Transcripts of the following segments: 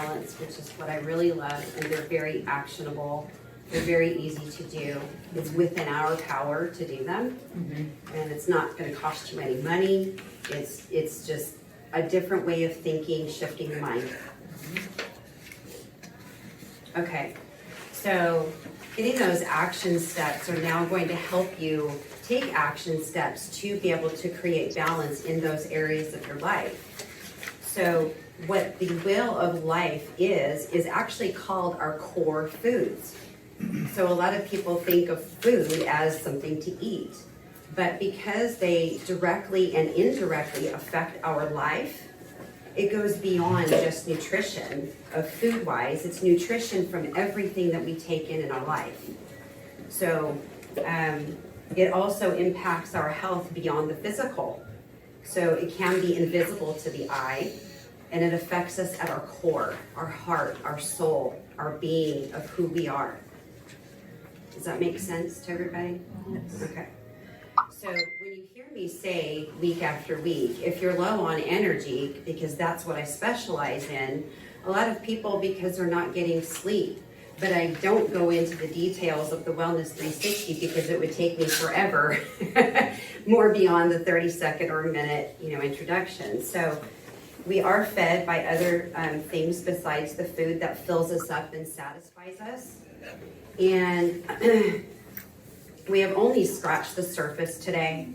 balance, which is what I really love, and they're very actionable. They're very easy to do. It's within our power to do them, and it's not going to cost you any money. It's just a different way of thinking, shifting the mind. Okay, so getting those action steps are now going to help you take action steps to be able to create balance in those areas of your life. So what the wheel of life is actually called our core foods. So a lot of people think of food as something to eat, but because they directly and indirectly affect our life, it goes beyond just nutrition of food-wise. It's nutrition from everything that we take in our life. So it also impacts our health beyond the physical. So it can be invisible to the eye, and it affects us at our core, our heart, our soul, our being of who we are. Does that make sense to everybody? Yes. Okay. So when you hear me say week after week, if you're low on energy, because that's what I specialize in, a lot of people, because they're not getting sleep, but I don't go into the details of the Wellness 360 because it would take me forever, more beyond the 30-second or minute, introduction. So we are fed by other things besides the food that fills us up and satisfies us. And we have only scratched the surface today.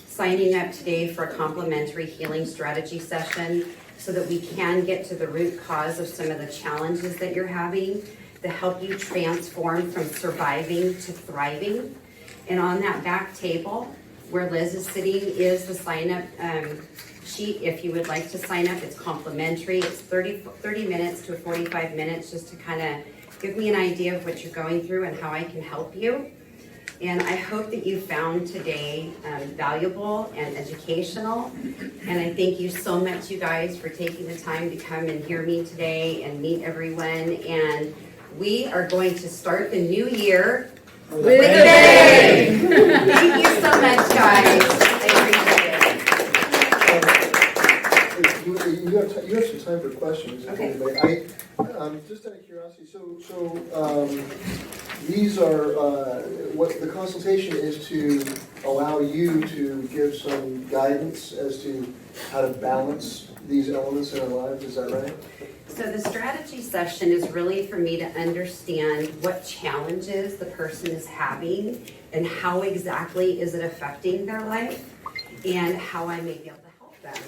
Signing up today for a complimentary healing strategy session so that we can get to the root cause of some of the challenges that you're having to help you transform from surviving to thriving. And on that back table where Liz is sitting is the sign up sheet. If you would like to sign up, it's complimentary. It's 30 minutes to 45 minutes just to kind of give me an idea of what you're going through and how I can help you. And I hope that you found today valuable and educational. And I thank you so much, you guys, for taking the time to come and hear me today and meet everyone. And we are going to start the new year with a bang! Thank you so much, guys. I appreciate it. You have some time for questions. Okay. Just out of curiosity, so these are, what the consultation is to allow you to give some guidance as to how to balance these elements in our lives, is that right? So the strategy session is really for me to understand what challenges the person is having and how exactly is it affecting their life and how I may be able to help them.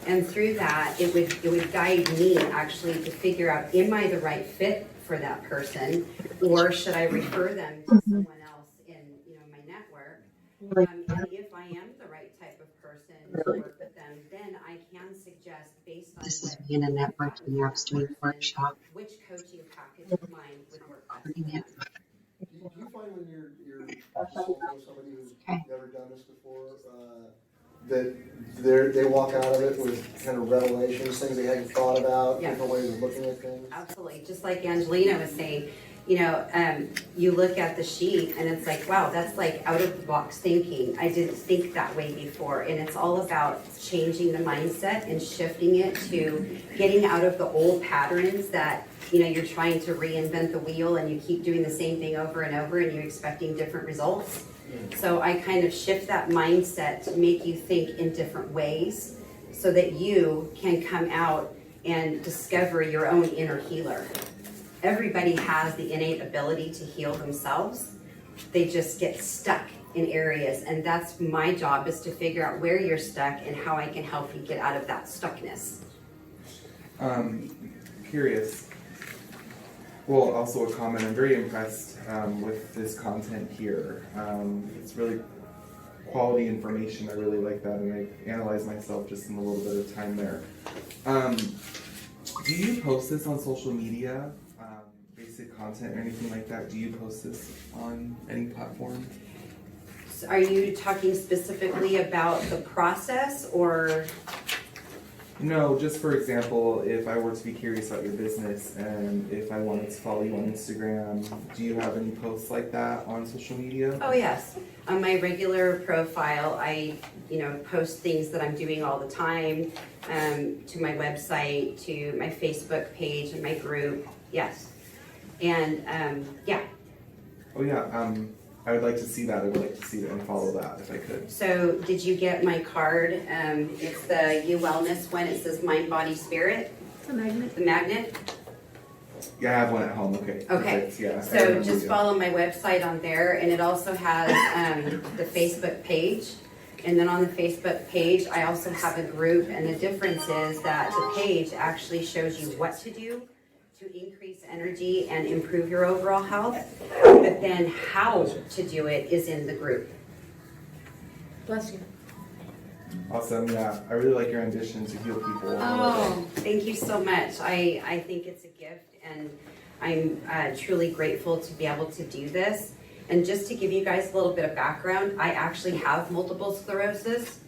And through that, it would guide me actually to figure out, am I the right fit for that person, or should I refer them to someone else in my network? And if I am the right type of person to work with them, then I can suggest based on This is being a networking mastery workshop. which coaching package of mine would work best for them. Do you find when you're consulting with somebody who's never done this before, that they walk out of it with kind of revelations, things they hadn't thought about, different ways of looking at things? Absolutely. Just like Angelina was saying, you look at the sheet and it's like, wow, that's like out of the box thinking. I didn't think that way before. And it's all about changing the mindset and shifting it to getting out of the old patterns that, you're trying to reinvent the wheel and you keep doing the same thing over and over and you're expecting different results. So I kind of shift that mindset to make you think in different ways so that you can come out and discover your own inner healer. Everybody has the innate ability to heal themselves. They just get stuck in areas, and that's my job, is to figure out where you're stuck and how I can help you get out of that stuckness. Curious. Well, also a comment. I'm very impressed with this content here. It's really quality information. I really like that, and I analyzed myself just in a little bit of time there. Do you post this on social media? Basic content or anything like that? Do you post this on any platform? So are you talking specifically about the process, or? No, just for example, if I were to be curious about your business and if I wanted to follow you on Instagram, do you have any posts like that on social media? Oh, yes. On my regular profile, I, post things that I'm doing all the time, to my website, to my Facebook page and my group. Yes. And, yeah. Oh yeah, I would like to see that. I would like to see that and follow that if I could. So did you get my card? It's the You Wellness one. It says Mind, Body, Spirit. The magnet. The magnet. Yeah, I have one at home. Okay. Okay. Perfect. Yeah. So just follow my website on there, and it also has the Facebook page. And then on the Facebook page, I also have a group, and the difference is that the page actually shows you what to do to increase energy and improve your overall health, but then how to do it is in the group. Bless you. Awesome. Yeah, I really like your ambition to heal people. Oh, thank you so much. I think it's a gift, and I'm truly grateful to be able to do this. And just to give you guys a little bit of background, I actually have multiple sclerosis,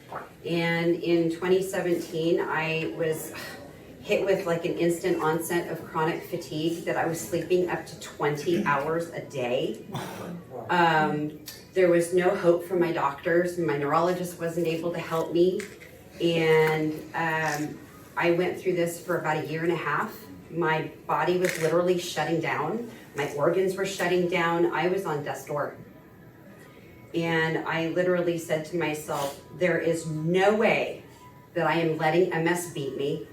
and in 2017 I was hit with like an instant onset of chronic fatigue that I was sleeping up to 20 hours a day. There was no hope from my doctors, and my neurologist wasn't able to help me. And I went through this for about a year and a half. My body was literally shutting down. My organs were shutting down. I was on death's door. And I literally said to myself, there is no way that I am letting MS beat me.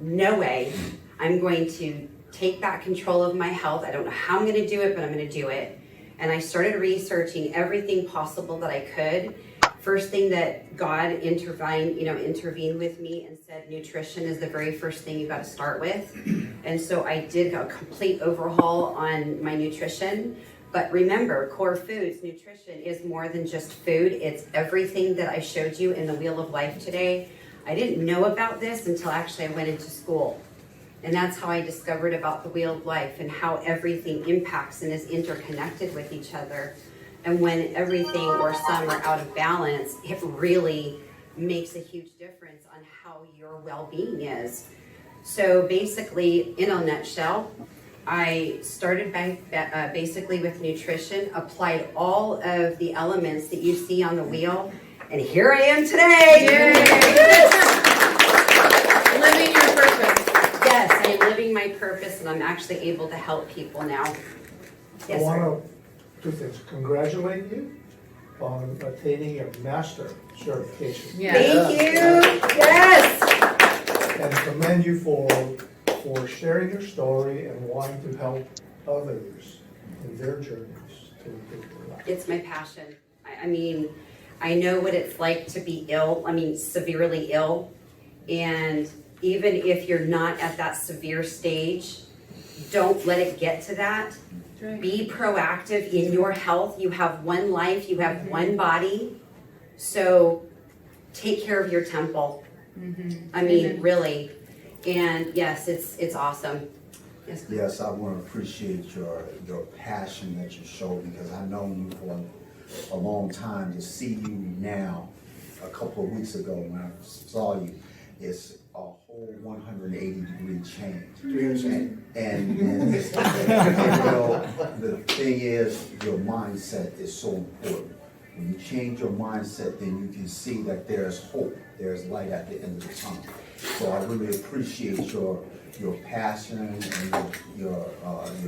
No way. I'm going to take back control of my health. I don't know how I'm going to do it, but I'm going to do it. And I started researching everything possible that I could. First thing that God intervened with me and said, nutrition is the very first thing you got to start with. And so I did a complete overhaul on my nutrition. But remember, core foods, nutrition is more than just food. It's everything that I showed you in the Wheel of Life today. I didn't know about this until actually I went into school. And that's how I discovered about the Wheel of Life and how everything impacts and is interconnected with each other. And when everything or some are out of balance, it really makes a huge difference on how your well-being is. So basically, in a nutshell, I started basically with nutrition, applied all of the elements that you see on the wheel, and here I am today. Living your purpose. Yes, I am living my purpose, and I'm actually able to help people now. Yes, I want sir. to, two things, congratulate you on attaining your master certification. Thank you. Yes. And commend you for sharing your story and wanting to help others in their journeys to improve their life. It's my passion. I mean, I know what it's like to be ill, severely ill. And even if you're not at that severe stage, don't let it get to that. Right. Be proactive in your health. You have one life, you have one body. So take care of your temple. I mean, really. And yes, it's awesome. Yes. Yes, I want to appreciate your passion that you show, because I've known you for a long time. To see you now, a couple of weeks ago when I saw you, it's a whole 180-degree change. And the thing is, your mindset is so important. When you change your mindset, then you can see that there's hope, there's light at the end of the tunnel. So I really appreciate your passion and your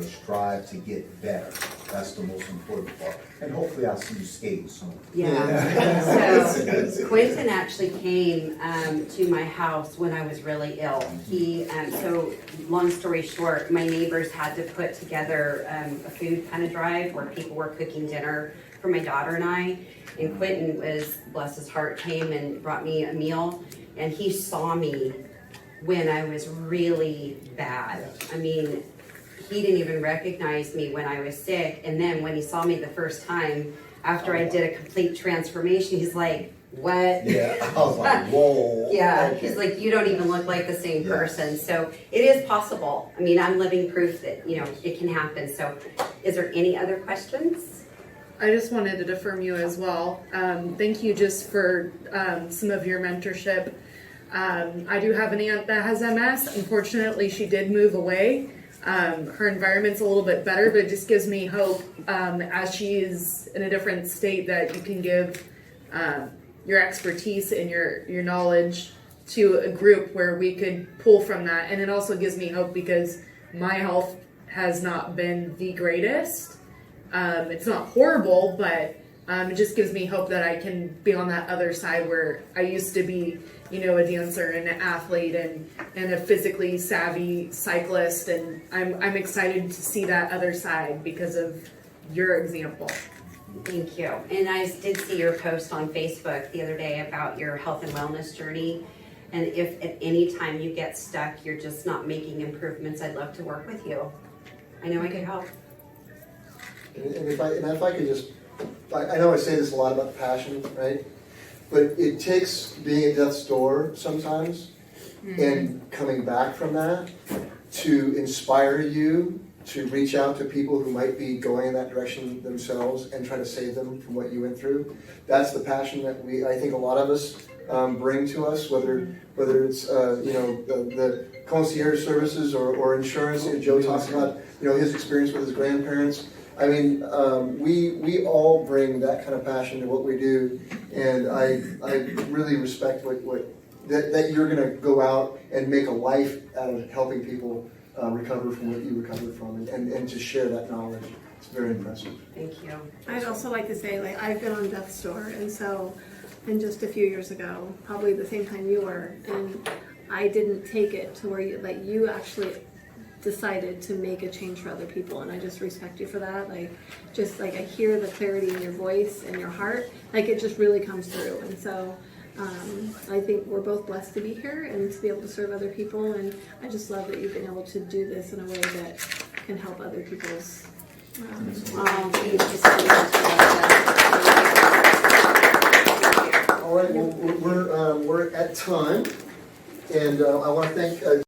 strive to get better. That's the most important part. And hopefully I'll see you skating soon. Yeah. So Quentin actually came to my house when I was really ill. He so long story short, my neighbors had to put together a food kind of drive where people were cooking dinner for my daughter and I. And Quentin was, bless his heart, came and brought me a meal. And he saw me when I was really bad. I mean, he didn't even recognize me when I was sick. And then when he saw me the first time, after I did a complete transformation, he's like, what? Yeah, I was like, whoa. Yeah, okay. he's like, you don't even look like the same person. So it is possible. I mean, I'm living proof that, it can happen. So is there any other questions? I just wanted to affirm you as well. Thank you just for some of your mentorship. I do have an aunt that has MS. Unfortunately, she did move away. Her environment's a little bit better, but it just gives me hope as she is in a different state that you can give your expertise and your knowledge to a group where we could pull from that. And it also gives me hope because my health has not been the greatest. It's not horrible, but it just gives me hope that I can be on that other side where I used to be, you know, a dancer and an athlete and a physically savvy cyclist. And I'm excited to see that other side because of your example. Thank you. And I did see your post on Facebook the other day about your health and wellness journey. And if at any time you get stuck, you're just not making improvements, I'd love to work with you. I know I could help. And if I could just, I know I say this a lot about passion, right? But it takes being at death's door sometimes and coming back from that to inspire you to reach out to people who might be going in that direction themselves and try to save them from what you went through. That's the passion that I think a lot of us bring to us, whether it's the concierge services or insurance. Joe talks about his experience with his grandparents. I mean, we all bring that kind of passion to what we do, and I really respect that you're going to go out and make a life out of helping people recover from what you recovered from, and to share that knowledge. It's very impressive. Thank you. I'd also like to say, like, I've been on death's door, and so, and just a few years ago, probably the same time you were, and I didn't take it to where you actually decided to make a change for other people, and I just respect you for that. Like, just like I hear the clarity in your voice and your heart, like it just really comes through. And so I think we're both blessed to be here and to be able to serve other people, and I just love that you've been able to do this in a way that can help other people's Thank you so much. All right, well, we're at time, and I want to thank